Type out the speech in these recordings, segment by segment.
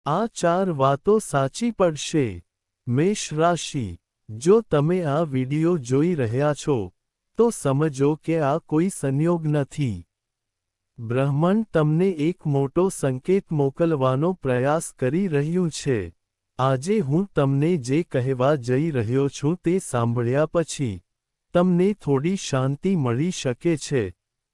આ 4 વાતો સાચી પડશે. મેષ રાશિ, જો તમે આ વિડિયો જોઈ રહ્યા છો, તો સમજો કે આ કોઈ સંયોગ નથી. બ્રહ્માંડ તમને એક મોટો સંકેત મોકલવાનો પ્રયાસ કરી રહ્યું છે. આજે હું તમને જે કહેવા જઈ રહ્યો છું તે સાંભળ્યા પછી તમને થોડી શાંતિ મળી શકે છે,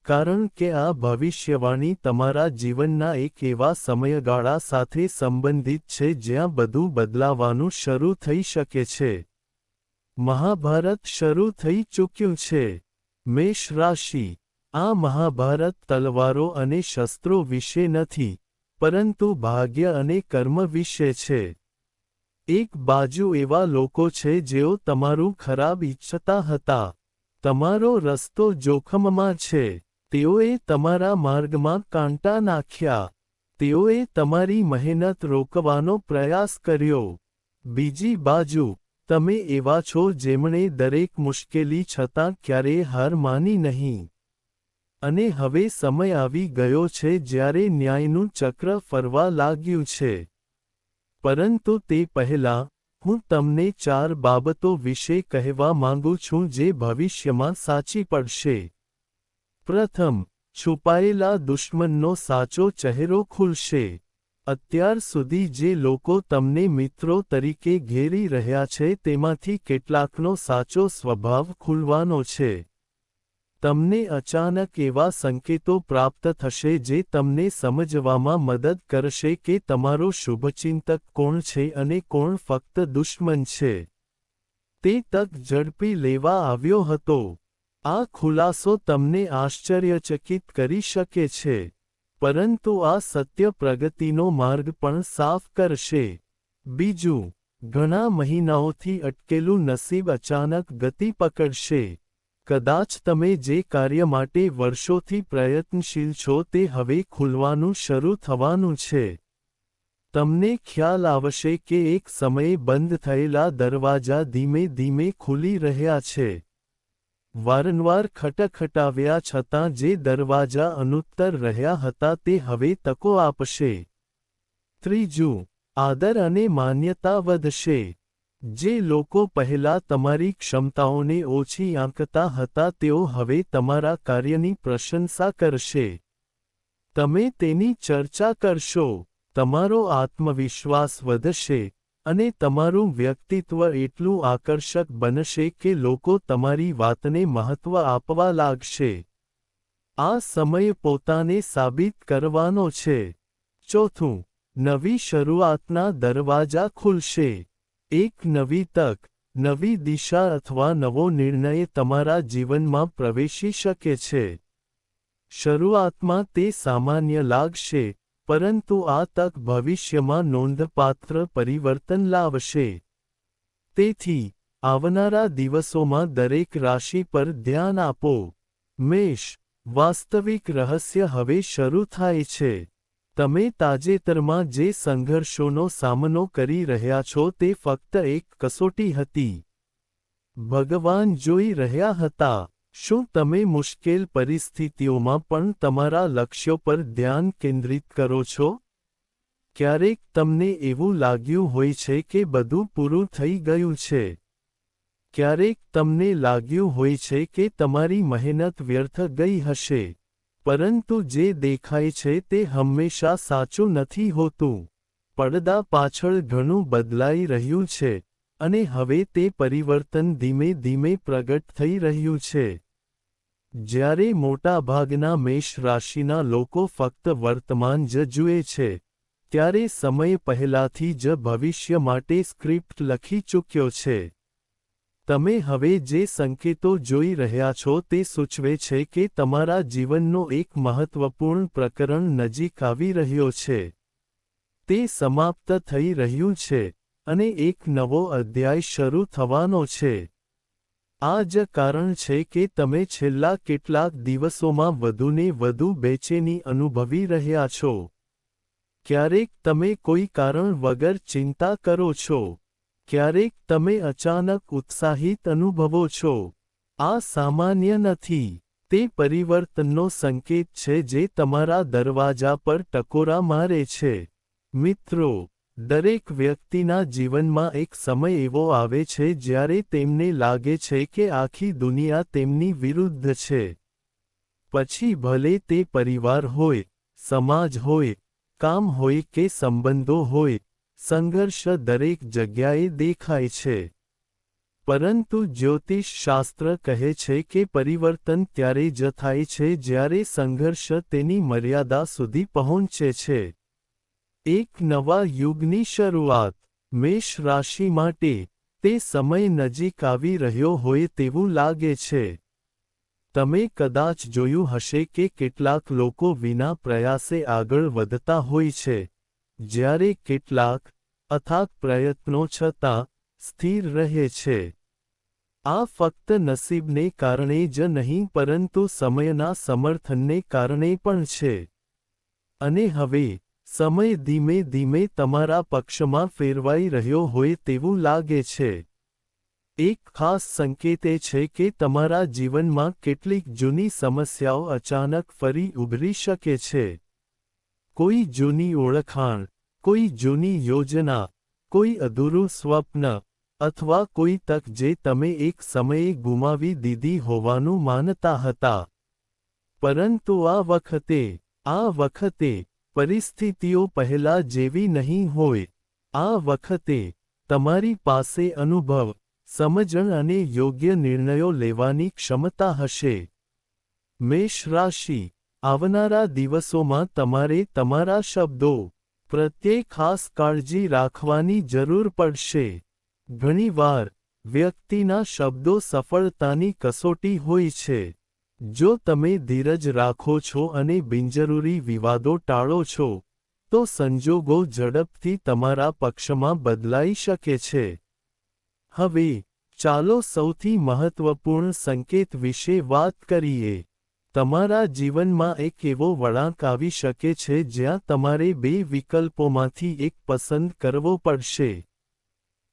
કારણ કે આ ભવિષ્યવાણી તમારા જીવનના એક એવા સમયગાળા સાથે સંબંધિત છે જ્યાં બધું બદલાવાનું શરૂ થઈ શકે છે. મહાભારત શરૂ થઈ ચૂક્યું છે. મેષ રાશિ, આ મહાભારત તલવારો અને શસ્ત્રો વિશે નથી, પરંતુ ભાગ્ય અને કર્મ વિશે છે. એક બાજુ એવા લોકો છે જેઓ તમારું ખરાબ ઈચ્છતા હતા. તમારો રસ્તો જોખમમાં છે. તેઓએ તમારા માર્ગમાં કાંટા નાખ્યા. તેઓએ તમારી મહેનત રોકવાનો પ્રયાસ કર્યો. બીજી બાજુ, તમે એવા છો જેમણે દરેક મુશ્કેલી છતાં ક્યારેય હાર માની નહીં. અને હવે સમય આવી ગયો છે જ્યારે ન્યાયનું ચક્ર ફરવા લાગ્યું છે. પરંતુ તે પહેલાં, હું તમને 4 બાબતો વિશે કહેવા માંગુ છું જે ભવિષ્યમાં સાચી પડશે. પ્રથમ, છુપાયેલા દુશ્મનનો સાચો ચહેરો ખુલશે. અત્યાર સુધી જે લોકો તમને મિત્રો તરીકે ઘેરી રહ્યા છે તેમાંથી કેટલાકનો સાચો સ્વભાવ ખુલવાનો છે. તમને અચાનક એવા સંકેતો પ્રાપ્ત થશે જે તમને સમજવામાં મદદ કરશે કે તમારો શુભચિંતક કોણ છે અને કોણ ફક્ત દુશ્મન છે. તે તક ઝડપી લેવા આવ્યો હતો. આ ખુલાસો તમને આશ્ચર્યચકિત કરી શકે છે. પરંતુ આ સત્ય પ્રગતિનો માર્ગ પણ સાફ કરશે. બીજું, ઘણા મહિનાઓથી અટકેલું નસીબ અચાનક ગતિ પકડશે. કદાચ તમે જે કાર્ય માટે વર્ષોથી પ્રયત્નશીલ છો તે હવે ખુલવાનું શરૂ થવાનું છે. તમને ખ્યાલ આવશે કે એક સમયે બંધ થયેલા દરવાજા ધીમે ધીમે ખુલી રહ્યા છે. વારંવાર ખટખટાવ્યા છતાં જે દરવાજા અનુત્તર રહ્યા હતા તે હવે તકો આપશે. ત્રીજું, આદર અને માન્યતા વધશે. જે લોકો પહેલા તમારી ક્ષમતાઓને ઓછી આંકતા હતા તેઓ હવે તમારા કાર્યની પ્રશંસા કરશે. તમે તેની ચર્ચા કરશો. તમારો આત્મવિશ્વાસ વધશે, અને તમારું વ્યક્તિત્વ એટલું આકર્ષક બનશે કે લોકો તમારી વાતને મહત્ત્વ આપવા લાગશે. આ સમય પોતાને સાબિત કરવાનો છે. ચોથું, નવી શરૂઆતના દરવાજા ખુલશે. એક નવી તક, નવી દિશા અથવા નવો નિર્ણય તમારા જીવનમાં પ્રવેશી શકે છે. શરૂઆતમાં તે સામાન્ય લાગશે, પરંતુ આ તક ભવિષ્યમાં નોંધપાત્ર પરિવર્તન લાવશે. તેથી, આવનારા દિવસોમાં દરેક રાશિ પર ધ્યાન આપો. મેષ, વાસ્તવિક રહસ્ય હવે શરૂ થાય છે. તમે તાજેતરમાં જે સંઘર્ષોનો સામનો કરી રહ્યા છો તે ફક્ત એક કસોટી હતી. ભગવાન જોઈ રહ્યા હતા. શું તમે મુશ્કેલ પરિસ્થિતિઓમાં પણ તમારા લક્ષ્યો પર ધ્યાન કેન્દ્રિત કરો છો? ક્યારેક તમને એવું લાગ્યું હોય છે કે બધું પૂરું થઈ ગયું છે. ક્યારેક તમને લાગ્યું હોય છે કે તમારી મહેનત વ્યર્થ ગઈ હશે. પરંતુ જે દેખાય છે તે હંમેશા સાચું નથી હોતું. પડદા પાછળ ઘણું બદલાઈ રહ્યું છે, અને હવે તે પરિવર્તન ધીમે ધીમે પ્રગટ થઈ રહ્યું છે. જ્યારે મોટાભાગના મેષ રાશિના લોકો ફક્ત વર્તમાન જ જુએ છે, ત્યારે સમય પહેલાથી જ ભવિષ્ય માટે સ્ક્રિપ્ટ લખી ચૂક્યો છે. તમે હવે જે સંકેતો જોઈ રહ્યા છો તે સૂચવે છે કે તમારા જીવનનો એક મહત્વપૂર્ણ પ્રકરણ નજીક આવી રહ્યો છે. તે સમાપ્ત થઈ રહ્યું છે, અને એક નવો અધ્યાય શરૂ થવાનો છે. આ જ કારણ છે કે તમે છેલ્લા કેટલાક દિવસોમાં વધુને વધુ બેચેની અનુભવી રહ્યા છો. ક્યારેક તમે કોઈ કારણ વગર ચિંતા કરો છો. ક્યારેક તમે અચાનક ઉત્સાહિત અનુભવો છો. આ સામાન્ય નથી. તે પરિવર્તનનો સંકેત છે જે તમારા દરવાજા પર ટકોરા મારે છે. મિત્રો, દરેક વ્યક્તિના જીવનમાં એક સમય એવો આવે છે જ્યારે તેમને લાગે છે કે આખી દુનિયા તેમની વિરુદ્ધ છે. પછી ભલે તે પરિવાર હોય, સમાજ હોય, કામ હોય કે સંબંધો હોય, સંઘર્ષ દરેક જગ્યાએ દેખાય છે. પરંતુ જ્યોતિષ શાસ્ત્ર કહે છે કે પરિવર્તન ત્યારે જ થાય છે જ્યારે સંઘર્ષ તેની મર્યાદા સુધી પહોંચે છે. એક નવા યુગની શરૂઆત. મેષ રાશિ માટે તે સમય નજીક આવી રહ્યો હોય તેવું લાગે છે. તમે કદાચ જોયું હશે કે કેટલાક લોકો વિના પ્રયાસે આગળ વધતા હોય છે, જ્યારે કેટલાક, અથાગ પ્રયત્નો છતાં, સ્થિર રહે છે. આ ફક્ત નસીબને કારણે જ નહીં પરંતુ સમયના સમર્થનને કારણે પણ છે. અને હવે, સમય ધીમે ધીમે તમારા પક્ષમાં ફેરવાઈ રહ્યો હોય તેવું લાગે છે. એક ખાસ સંકેત એ છે કે તમારા જીવનમાં કેટલીક જૂની સમસ્યાઓ અચાનક ફરી ઉભરી શકે છે. કોઈ જૂની ઓળખાણ, કોઈ જૂની યોજના, કોઈ અધૂરું સ્વપ્ન, અથવા કોઈ તક જે તમે એક સમયે ગુમાવી દીધી હોવાનું માનતા હતા. પરંતુ આ વખતે, પરિસ્થિતિઓ પહેલા જેવી નહીં હોય. આ વખતે, તમારી પાસે અનુભવ, સમજણ અને યોગ્ય નિર્ણયો લેવાની ક્ષમતા હશે. મેષ રાશિ, આવનારા દિવસોમાં તમારે તમારા શબ્દો પ્રત્યે ખાસ કાળજી રાખવાની જરૂર પડશે. ઘણીવાર, વ્યક્તિના શબ્દો સફળતાની કસોટી હોય છે. જો તમે ધીરજ રાખો છો અને બિનજરૂરી વિવાદો ટાળો છો, તો સંજોગો ઝડપથી તમારા પક્ષમાં બદલાઈ શકે છે. હવે, ચાલો સૌથી મહત્વપૂર્ણ સંકેત વિશે વાત કરીએ. તમારા જીવનમાં એક એવો વળાંક આવી શકે છે જ્યાં તમારે બે વિકલ્પોમાંથી એક પસંદ કરવો પડશે.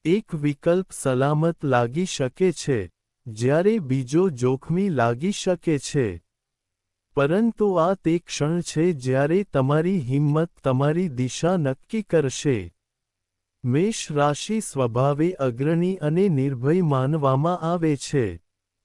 એક વિકલ્પ સલામત લાગી શકે છે, જ્યારે બીજો જોખમી લાગી શકે છે. પરંતુ આ તે ક્ષણ છે જ્યારે તમારી હિંમત તમારી દિશા નક્કી કરશે. મેષ રાશિ સ્વભાવે અગ્રણી અને નિર્ભય માનવામાં આવે છે.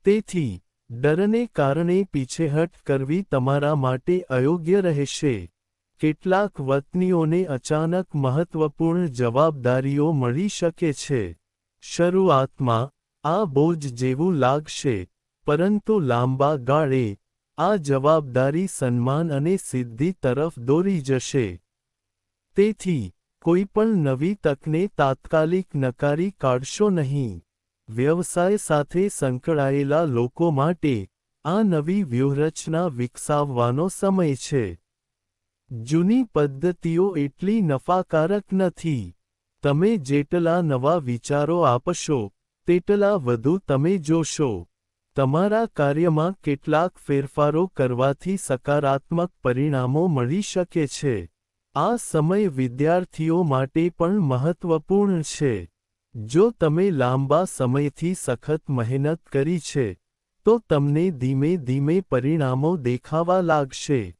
તેથી, ડરને કારણે પીછેહટ કરવી તમારા માટે અયોગ્ય રહેશે. કેટલાક વતનીઓને અચાનક મહત્વપૂર્ણ જવાબદારીઓ મળી શકે છે. શરૂઆતમાં, આ બોજ જેવું લાગશે, પરંતુ લાંબા ગાળે, આ જવાબદારી સન્માન અને સિદ્ધિ તરફ દોરી જશે. તેથી, કોઈપણ નવી તકને તાત્કાલિક નકારી કાઢશો નહીં. વ્યવસાય સાથે સંકળાયેલા લોકો માટે, આ નવી વ્યૂહરચના વિકસાવવાનો સમય છે. જૂની પદ્ધતિઓ એટલી નફાકારક નથી. તમે જેટલા નવા વિચારો આપશો, તેટલા વધુ તમે જોશો. તમારા કાર્યમાં કેટલાક ફેરફારો કરવાથી સકારાત્મક પરિણામો મળી શકે છે. આ સમય વિદ્યાર્થીઓ માટે પણ મહત્વપૂર્ણ છે. જો તમે લાંબા સમયથી સખત મહેનત કરી છે, તો તમને ધીમે ધીમે પરિણામો દેખાવા લાગશે.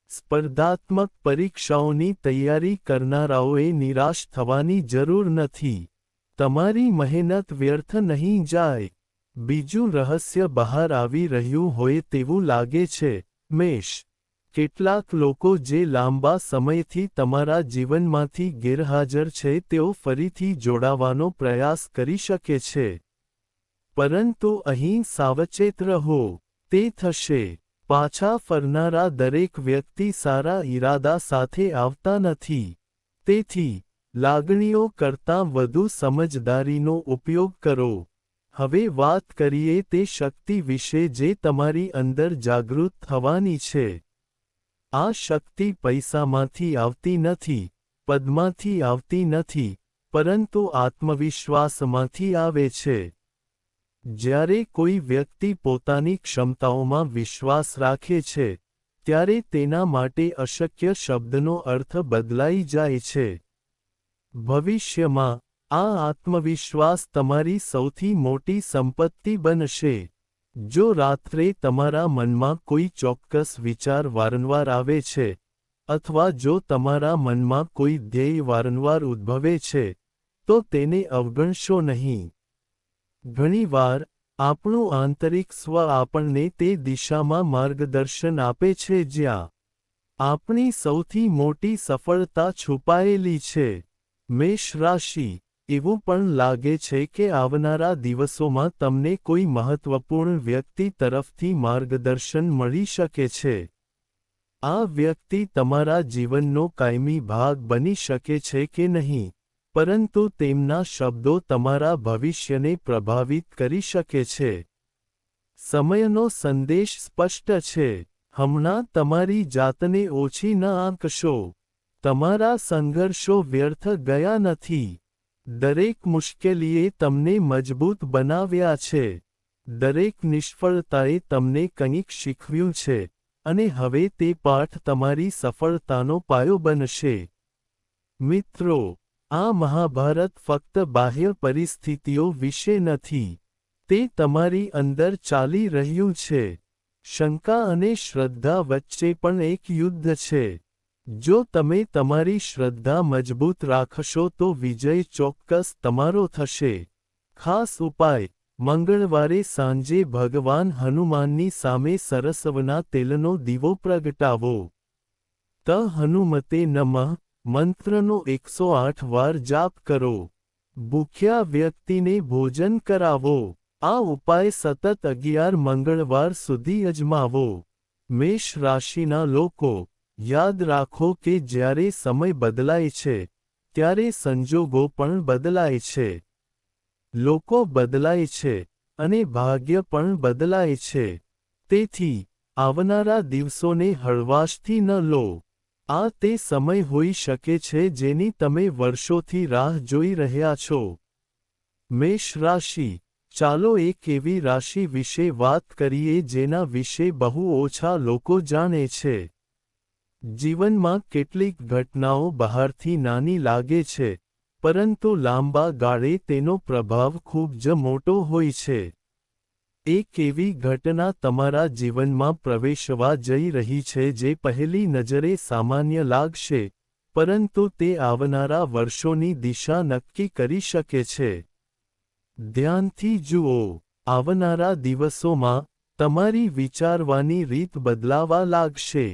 સ્પર્ધાત્મક પરીક્ષાઓની તૈયારી કરનારાઓએ નિરાશ થવાની જરૂર નથી. તમારી મહેનત વ્યર્થ નહીં જાય. બીજું રહસ્ય બહાર આવી રહ્યું હોય તેવું લાગે છે, મેષ. કેટલાક લોકો જે લાંબા સમયથી તમારા જીવનમાંથી ગેરહાજર છે તેઓ ફરીથી જોડાવાનો પ્રયાસ કરી શકે છે. પરંતુ અહીં સાવચેત રહો. તે થશે. પાછા ફરનારા દરેક વ્યક્તિ સારા ઈરાદા સાથે આવતા નથી. તેથી, લાગણીઓ કરતાં વધુ સમજદારીનો ઉપયોગ કરો. હવે વાત કરીએ તે શક્તિ વિશે જે તમારી અંદર જાગૃત થવાની છે. આ શક્તિ પૈસામાંથી આવતી નથી, પદમાંથી આવતી નથી, પરંતુ આત્મવિશ્વાસમાંથી આવે છે. જ્યારે કોઈ વ્યક્તિ પોતાની ક્ષમતાઓમાં વિશ્વાસ રાખે છે, ત્યારે તેના માટે અશક્ય શબ્દનો અર્થ બદલાઈ જાય છે. ભવિષ્યમાં, આ આત્મવિશ્વાસ તમારી સૌથી મોટી સંપત્તિ બનશે. જો રાત્રે તમારા મનમાં કોઈ ચોક્કસ વિચાર વારંવાર આવે છે, અથવા જો તમારા મનમાં કોઈ ધ્યેય વારંવાર ઉદ્ભવે છે, તો તેને અવગણશો નહીં. ઘણીવાર, આપણું આંતરિક સ્વ આપણને તે દિશામાં માર્ગદર્શન આપે છે જ્યાં આપણી સૌથી મોટી સફળતા છુપાયેલી છે. મેષ રાશિ, એવું પણ લાગે છે કે આવનારા દિવસોમાં તમને કોઈ મહત્વપૂર્ણ વ્યક્તિ તરફથી માર્ગદર્શન મળી શકે છે. આ વ્યક્તિ તમારા જીવનનો કાયમી ભાગ બની શકે છે કે નહીં, પરંતુ તેમના શબ્દો તમારા ભવિષ્યને પ્રભાવિત કરી શકે છે. સમયનો સંદેશ સ્પષ્ટ છે. હમણાં તમારી જાતને ઓછી ન આંકશો. તમારા સંઘર્ષો વ્યર્થ ગયા નથી. દરેક મુશ્કેલીએ તમને મજબૂત બનાવ્યા છે. દરેક નિષ્ફળતાએ તમને કંઈક શીખવ્યું છે, અને હવે તે પાઠ તમારી સફળતાનો પાયો બનશે. મિત્રો, આ મહાભારત ફક્ત બાહ્ય પરિસ્થિતિઓ વિશે નથી. તે તમારી અંદર ચાલી રહ્યું છે. શંકા અને શ્રદ્ધા વચ્ચે પણ એક યુદ્ધ છે. જો તમે તમારી શ્રદ્ધા મજબૂત રાખશો તો વિજય ચોક્કસ તમારો થશે. ખાસ ઉપાય: મંગળવારે સાંજે ભગવાન હનુમાનની સામે સરસવના તેલનો દીવો પ્રગટાવો. ત હનુમતે નમઃ મંત્રનો 108 વાર જાપ કરો. ભૂખ્યા વ્યક્તિને ભોજન કરાવો. આ ઉપાય સતત 11 મંગળવાર સુધી અજમાવો. મેષ રાશિના લોકો, યાદ રાખો કે જ્યારે સમય બદલાય છે, ત્યારે સંજોગો પણ બદલાય છે. લોકો બદલાય છે, અને ભાગ્ય પણ બદલાય છે. તેથી, આવનારા દિવસોને હળવાશથી ન લો. આ તે સમય હોઈ શકે છે જેની તમે વર્ષોથી રાહ જોઈ રહ્યા છો. મેષ રાશિ, ચાલો એક એવી રાશિ વિશે વાત કરીએ જેના વિશે બહુ ઓછા લોકો જાણે છે. જીવનમાં કેટલીક ઘટનાઓ બહારથી નાની લાગે છે, પરંતુ લાંબા ગાળે તેનો પ્રભાવ ખૂબ જ મોટો હોય છે. એક એવી ઘટના તમારા જીવનમાં પ્રવેશવા જઈ રહી છે જે પહેલી નજરે સામાન્ય લાગશે, પરંતુ તે આવનારા વર્ષોની દિશા નક્કી કરી શકે છે. ધ્યાનથી જુઓ. આવનારા દિવસોમાં, તમારી વિચારવાની રીત બદલાવા લાગશે.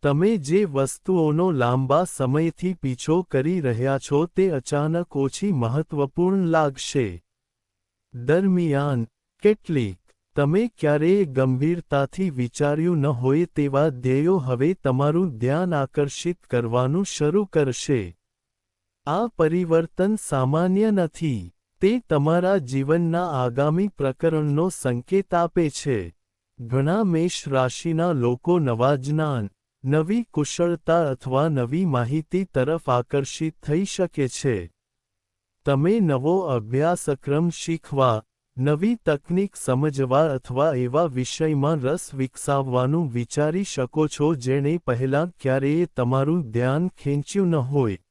તમે જે વસ્તુઓનો લાંબા સમયથી પીછો કરી રહ્યા છો તે અચાનક ઓછી મહત્વપૂર્ણ લાગશે. દરમિયાન, કેટલીક, તમે ક્યારેય ગંભીરતાથી વિચાર્યું ન હોય તેવા ધ્યેયો હવે તમારું ધ્યાન આકર્ષિત કરવાનું શરૂ કરશે. આ પરિવર્તન સામાન્ય નથી. તે તમારા જીવનના આગામી પ્રકરણનો સંકેત આપે છે. ઘણા મેષ રાશિના લોકો નવા જ્ઞાન, નવી કુશળતા અથવા નવી માહિતી તરફ આકર્ષિત થઈ શકે છે. તમે નવો અભ્યાસક્રમ શીખવા, નવી તકનીક સમજવા અથવા એવા વિષયમાં રસ વિકસાવવાનું વિચારી શકો છો જેણે પહેલાં ક્યારેય તમારું ધ્યાન ખેંચ્યું ન હોય.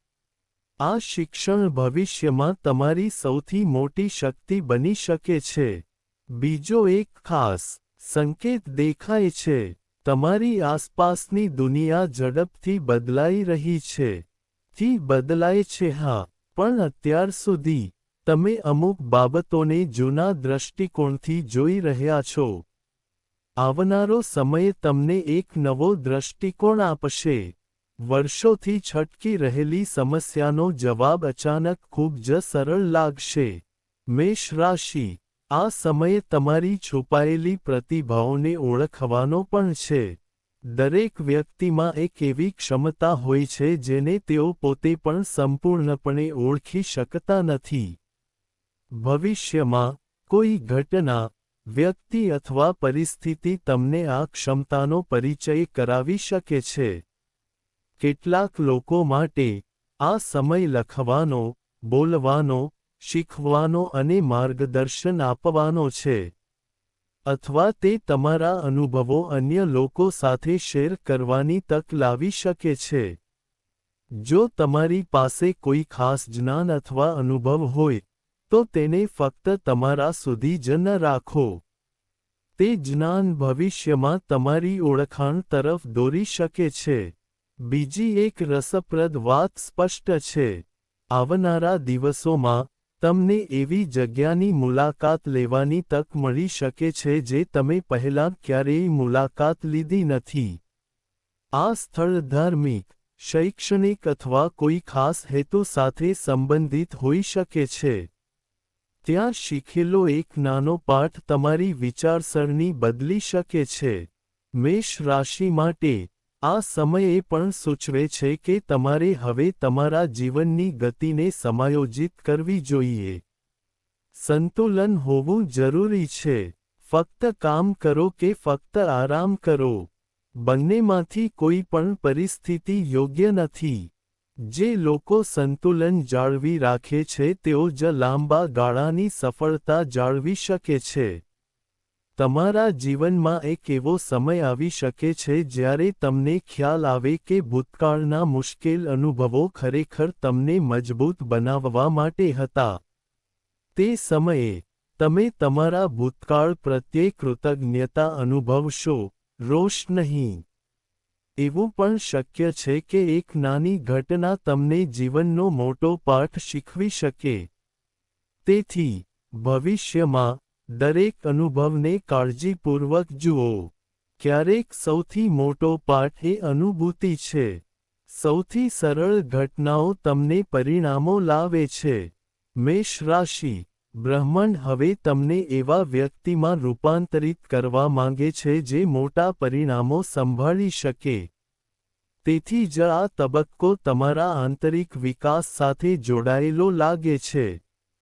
આ શિક્ષણ ભવિષ્યમાં તમારી સૌથી મોટી શક્તિ બની શકે છે. બીજો એક ખાસ સંકેત દેખાય છે. તમારી આસપાસની દુનિયા ઝડપથી બદલાઈ રહી છે. થી બદલાય છે હા, પણ અત્યાર સુધી, તમે અમુક બાબતોને જૂના દૃષ્ટિકોણથી જોઈ રહ્યા છો. આવનારો સમય તમને એક નવો દૃષ્ટિકોણ આપશે. વર્ષોથી છટકી રહેલી સમસ્યાનો જવાબ અચાનક ખૂબ જ સરળ લાગશે. મેષ રાશિ, આ સમય તમારી છુપાયેલી પ્રતિભાઓને ઓળખવાનો પણ છે. દરેક વ્યક્તિમાં એક એવી ક્ષમતા હોય છે જેને તેઓ પોતે પણ સંપૂર્ણપણે ઓળખી શકતા નથી. ભવિષ્યમાં, કોઈ ઘટના, વ્યક્તિ અથવા પરિસ્થિતિ તમને આ ક્ષમતાનો પરિચય કરાવી શકે છે. કેટલાક લોકો માટે, આ સમય લખવાનો, બોલવાનો, શીખવાનો અને માર્ગદર્શન આપવાનો છે. અથવા તે તમારા અનુભવો અન્ય લોકો સાથે શેર કરવાની તક લાવી શકે છે. જો તમારી પાસે કોઈ ખાસ જ્ઞાન અથવા અનુભવ હોય, તો તેને ફક્ત તમારા સુધી જ ન રાખો. તે જ્ઞાન ભવિષ્યમાં તમારી ઓળખાણ તરફ દોરી શકે છે. બીજી એક રસપ્રદ વાત સ્પષ્ટ છે. આવનારા દિવસોમાં તમને એવી જગ્યાની મુલાકાત લેવાની તક મળી શકે છે જે તમે પહેલાં ક્યારેય મુલાકાત લીધી નથી. આ સ્થળ ધાર્મિક, શૈક્ષણિક અથવા કોઈ ખાસ હેતુ સાથે સંબંધિત હોઈ શકે છે. ત્યાં શીખેલો એક નાનો પાઠ તમારી વિચારસરણી બદલી શકે છે. મેષ રાશિ માટે આ સમય એ પણ સૂચવે છે કે તમારે હવે તમારા જીવનની ગતિને સમાયોજિત કરવી જોઈએ. સંતુલન હોવું જરૂરી છે. ફક્ત કામ કરો કે ફક્ત આરામ કરો. બંનેમાંથી કોઈ પણ પરિસ્થિતિ યોગ્ય નથી. જે લોકો સંતુલન જાળવી રાખે છે તેઓ જ લાંબા ગાળાની સફળતા જાળવી શકે છે. તમારા જીવનમાં એક એવો સમય આવી શકે છે જ્યારે તમને ખ્યાલ આવે કે ભૂતકાળના મુશ્કેલ અનુભવો ખરેખર તમને મજબૂત બનાવવા માટે હતા. તે સમયે તમે તમારા ભૂતકાળ પ્રત્યે કૃતજ્ઞતા અનુભવશો, રોષ નહીં. એવું પણ શક્ય છે કે એક નાની ઘટના તમને જીવનનો મોટો પાઠ શીખવી શકે. તેથી, ભવિષ્યમાં દરેક અનુભવને કાળજીપૂર્વક જુઓ. ક્યારેક સૌથી મોટો પાઠ એ અનુભૂતિ છે. સૌથી સરળ ઘટનાઓ તમને પરિણામો લાવે છે. મેષ રાશિ, બ્રહ્માંડ હવે તમને એવા વ્યક્તિમાં રૂપાંતરિત કરવા માંગે છે જે મોટા પરિણામો સંભાળી શકે. તેથી જ આ તબક્કો તમારા આંતરિક વિકાસ સાથે જોડાયેલો લાગે છે.